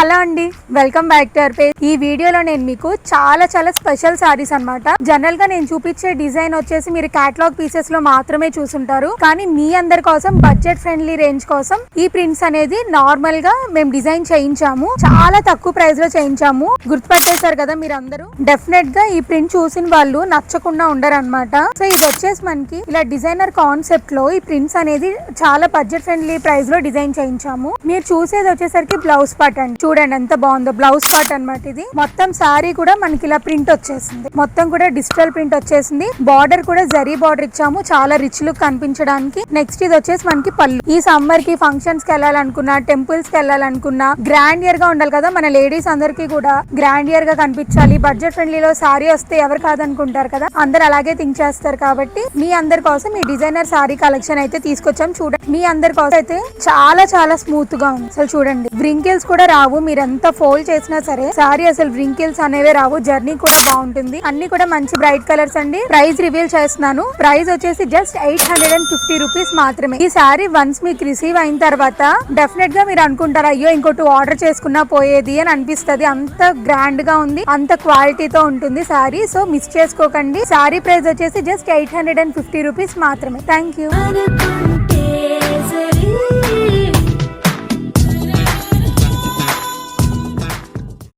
Hello అండి, welcome back to our page. ఈ వీడియోలో నేను మీకు చాలా స్పెషల్ సారీస్ అన్నమాట. జనరల్ గా నేను చూపించే డిజైన్ వచ్చేసి మీరు కేటలాగ్ పీసెస్ లో మాత్రమే చూసుంటారు. కానీ మీ అందరి కోసం బడ్జెట్ ఫ్రెండ్లీ రేంజ్ కోసం ఈ ప్రింట్స్ అనేది నార్మల్ గా మేము డిజైన్ చేయించాము. చాలా తక్కువ ప్రైస్ లో చేయించాము. గుర్తుపట్టేశారు కదా మీరు అందరూ. డెఫినెట్ గా ఈ ప్రింట్ చూసిన వాళ్ళు నచ్చకుండా ఉండరు అనమాట. సో ఇది వచ్చేసి మనకి ఇలా డిజైనర్ కాన్సెప్ట్ లో ఈ ప్రింట్స్ అనేది చాలా బడ్జెట్ ఫ్రెండ్లీ ప్రైస్ లో డిజైన్ చేయించాము. మీరు చూసేది వచ్చేసరికి బ్లౌజ్ పార్ట్ అండి. చూడండి ఎంత బాగుందో బ్లౌజ్ పార్ట్ అన్నమాట. ఇది మొత్తం సారీ కూడా మనకి ఇలా ప్రింట్ వచ్చేసింది. మొత్తం కూడా డిజిటల్ ప్రింట్ వచ్చేసింది. బార్డర్ కూడా జరీ బార్డర్ ఇచ్చాము, చాలా రిచ్ లుక్ కనిపించడానికి. నెక్స్ట్ ఇది వచ్చేసి మనకి పళ్ళు. ఈ సమ్మర్ కి ఫంక్షన్స్ కి వెళ్ళాలనుకున్నా, టెంపుల్స్ కి వెళ్ళాలనుకున్నా, గ్రాండ్ ఇయర్ గా ఉండాలి కదా మన లేడీస్ అందరికి కూడా. గ్రాండ్ ఇయర్ గా కనిపించాలి, బడ్జెట్ ఫ్రెండ్లీలో సారీ వస్తే ఎవరు కాదనుకుంటారు కదా, అందరు అలాగే థింక్ చేస్తారు. కాబట్టి మీ అందరి కోసం ఈ డిజైనర్ సారీ కలెక్షన్ అయితే తీసుకొచ్చాం. చూడండి మీ అందరి కోసం అయితే చాలా స్మూత్ గా ఉంది. అసలు చూడండి వ్రింకిల్స్ కూడా రావు. మీరు ఎంత ఫోల్డ్ చేసినా సరే సారీ అసలు వ్రింకిల్స్ అనేవి రావు. జర్నీ కూడా బాగుంటుంది. అన్ని కూడా మంచి బ్రైట్ కలర్స్ అండి. ప్రైస్ రివీల్ చేస్తున్నాను. ప్రైస్ వచ్చేసి జస్ట్ 850 రూపీస్ మాత్రమే. ఈ సారీ వన్స్ మీకు రిసీవ్ అయిన తర్వాత డెఫినెట్ గా మీరు అనుకుంటారు అయ్యో ఇంకోటి ఆర్డర్ చేసుకున్నా పోయేది అని అనిపిస్తుంది. అంత గ్రాండ్ గా ఉంది, అంత క్వాలిటీతో ఉంటుంది సారీ. సో మిస్ చేసుకోకండి. సారీ ప్రైస్ వచ్చేసి జస్ట్ 850 రూపీస్ మాత్రమే. Thank you.